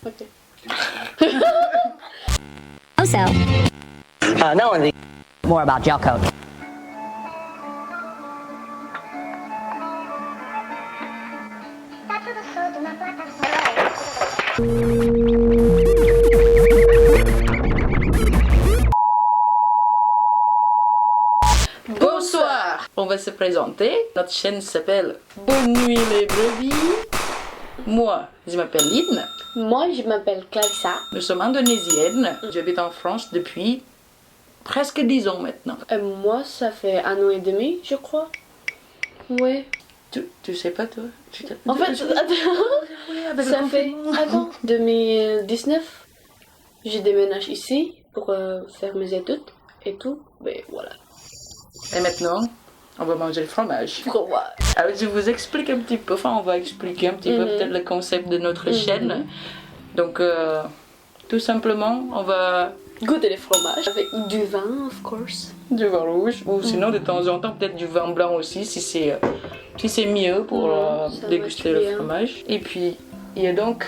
Ok. Also, Not only more about gel coat. Bonsoir. On va se présenter. Notre chaîne s'appelle Bonne nuit les brebis. Moi, je m'appelle Lynn. Moi, je m'appelle Clarissa. Nous sommes indonésiennes. J'habite en France depuis presque 10 ans maintenant. Et moi, ça fait 1 an et demi, je crois. Ouais. Tu sais pas toi En fait, ça fait... Attends, 2019. Je déménage ici pour faire mes études et tout. Mais voilà. Et maintenant, on va manger le fromage. Pourquoi? Alors je vous explique un petit peu, on va expliquer un petit peu peut-être le concept de notre chaîne. Donc tout simplement, on va Goûter les fromages avec du vin, of course. du vin rouge ou sinon de temps en temps peut-être du vin blanc aussi si c'est mieux pour ça déguster marche le bien. fromage. Et puis il y a donc,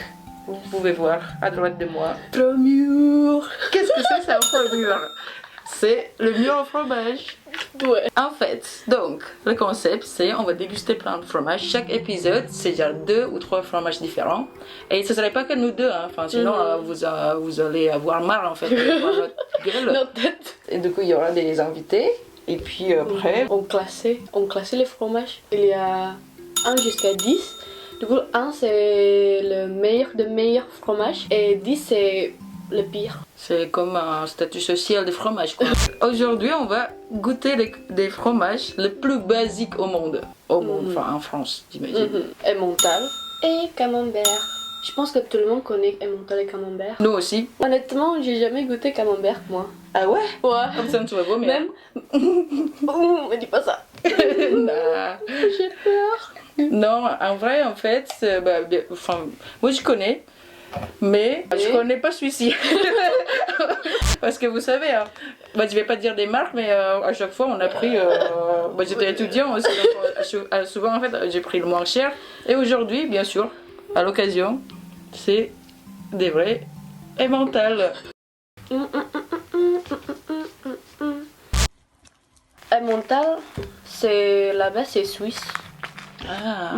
vous pouvez voir à droite de moi, le mur. Qu'est-ce que c'est un faux mur? C'est le mur au fromage. Ouais. En fait, donc, le concept, c'est on va déguster plein de fromages. Chaque épisode, c'est genre 2 ou 3 fromages différents. Et ce serait pas que nous deux, hein. Enfin, sinon, vous allez avoir marre, en fait, de voir notre gueule. Notre tête. Et du coup, il y aura des invités. Et puis après... On classait les fromages. Il y a 1 jusqu'à 10. Du coup, 1 c'est le meilleur de meilleurs fromages. Et 10 c'est le pire. C'est comme un statut social des fromages, quoi. Aujourd'hui, on va goûter des fromages les plus basiques au monde. Au monde, enfin en France, j'imagine. Emmental et camembert. Je pense que tout le monde connaît emmental et camembert. Nous aussi. Honnêtement, j'ai jamais goûté camembert, moi. Ah ouais? Ouais. Comme ça, tu vas vomir. Même. Oh, me dis pas ça. Nah. J'ai peur. Non, en vrai, en fait, moi je connais, mais je connais pas celui-ci. Parce que vous savez, hein, je vais pas dire des marques, mais à chaque fois on a pris. J'étais étudiant aussi, donc souvent en fait j'ai pris le moins cher. Et aujourd'hui, bien sûr, à l'occasion, c'est des vrais emmental. Emmental, c'est là-bas, c'est suisse. Ah.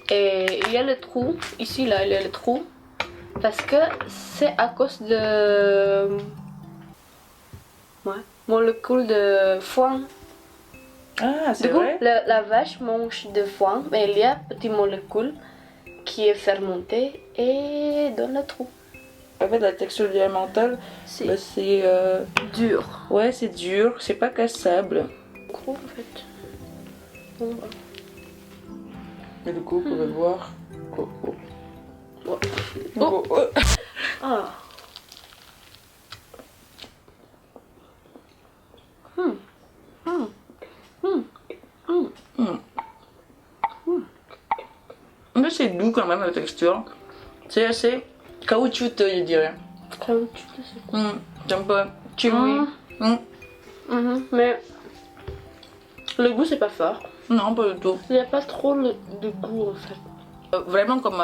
Et il y a le trou, ici là, il y a le trou, parce que c'est à cause de molécules de foin. Ah, c'est Du coup, vrai? la vache mange de foin, mais il y a petite molécule qui est fermentée et dans le trou. En fait, la texture du emmental, C'est c'est. dur. Ouais, c'est dur, c'est pas cassable. Gros en fait. Bon, bah. Mais du coup, vous pouvez voir. Oh, oh. Oh. Oh, oh. Ah. Mais c'est doux quand même la texture. C'est assez caoutchouteux, je dirais. Caoutchouc, c'est quoi? C'est un peu chewy. Mais le goût c'est pas fort. Non, pas du tout. Il n'y a pas trop de goût en fait. Vraiment comme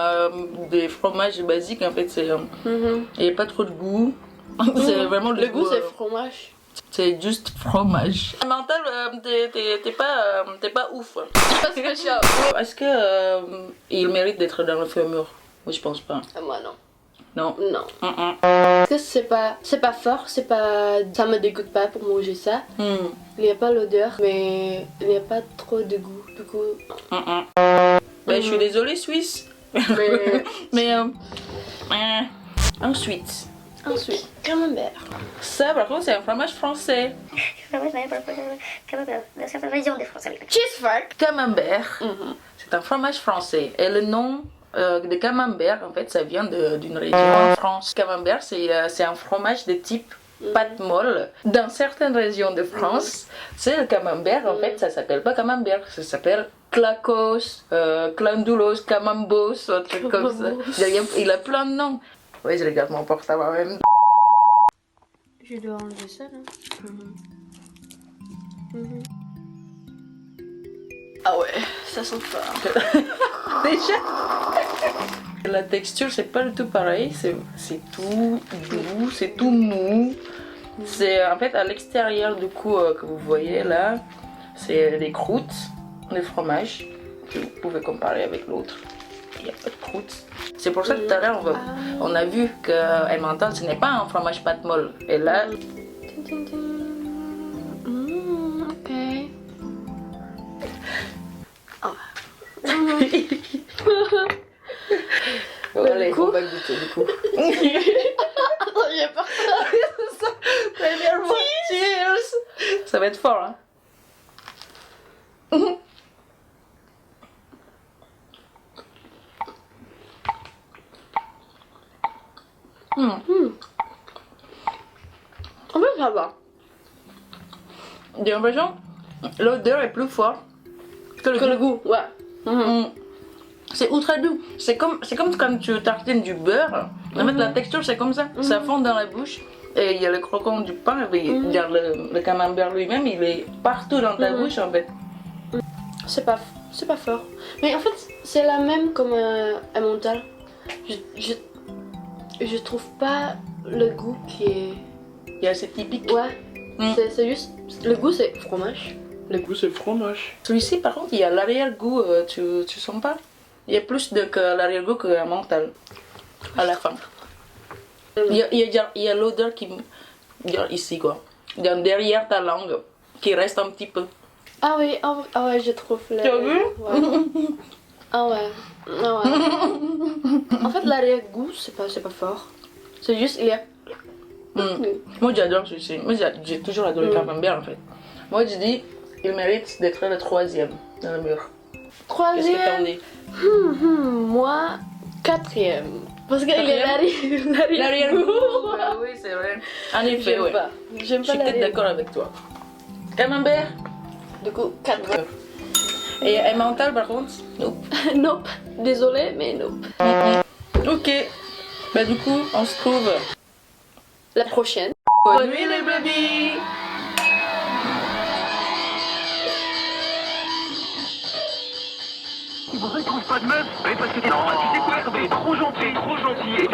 des fromages basiques, en fait, c'est. Il n'y a pas trop de goût. C'est vraiment Le goût goût, c'est fromage. c'est juste fromage. Mental, t'es pas ouf. Pas spécial. Est-ce que il mérite d'être dans le fémur? Moi, je pense pas. Moi non. Non. Non. Parce que c'est pas fort, ça me dégoûte pas pour manger ça. Il n'y a pas l'odeur, mais il n'y a pas trop de goût. Du coup, Ben, je suis désolée, Suisse. mais Mais ensuite, ensuite, camembert. ça par contre c'est un fromage français. Dans certaines régions de France. Cheesefuck. Camembert, c'est un fromage français. Et le nom de camembert, en fait, ça vient d'une région en France. Camembert, c'est un fromage de type pâte molle. Dans certaines régions de France, c'est le camembert, en fait, ça s'appelle pas camembert, ça s'appelle clacos, clandoulos, camembos, un truc comme ça. Il a plein de noms. Oui, je regarde mon portable en même temps. Je dois enlever ça là. Ah ouais, ça sent fort. Déjà La texture, c'est pas du tout pareil. C'est tout doux, c'est tout mou. C'est en fait à l'extérieur du coup que vous voyez là, c'est des croûtes de fromage que vous pouvez comparer avec l'autre. Il n'y a pas de croûte. C'est pour ça que tout à l'heure on a vu que Emmental ce n'est pas un fromage pâte molle. Et là, Ok. bon, allez, du coup- on va goûter du coup. J'ai peur. Premièrement, cheers. Ça va être fort, hein. En fait, ça va. J'ai l'impression l'odeur est plus forte que le Que le goût. goût, ouais. Mm. C'est ultra doux. C'est comme quand tu tartines du beurre. En fait, la texture c'est comme ça. Ça fond dans la bouche. Et il y a le croquant du pain. Et il y a le camembert lui-même. Il est partout dans ta bouche en fait. C'est pas fort. Mais en fait, c'est la même comme un mental. Je trouve pas le goût qui est. Il y a assez typique. Ouais. C'est juste. Le goût, c'est fromage. Le goût c'est fromage. Celui-ci par contre, il y a l'arrière-goût. Tu sens pas? Il y a plus que l'arrière-goût qu'un mental. À la fin. Il y a l'odeur qui. Ici quoi. Derrière ta langue. Qui reste un petit peu. Ah oui, ah ouais, je trouve. Tu as vu? Ouais. Ah ouais. Ah ouais. En fait, l'arrière-goût, c'est pas fort. C'est juste, il y a. Moi j'adore celui-ci. Moi j'ai toujours adoré le camembert en fait. Moi je dis, il mérite d'être le 3e dans le mur. Qu'est-ce que t'en Troisième. dis? Moi, 4e. Parce qu'il y a l'arrière-goût. L'arrière-goût. Bah oui, c'est vrai. En effet, J'aime ouais. pas. J'aime Je pas suis peut-être d'accord avec toi. Camembert. Du coup, 4. Et emmental par contre? Nope. Nope. Désolée, mais nope. Ok. Bah du coup, on se trouve. La prochaine. Bonne nuit les bébés. Vous ne trouve pas de meuf? Oui, parce que non, tu sais quoi? Vous êtes trop gentil, trop gentil.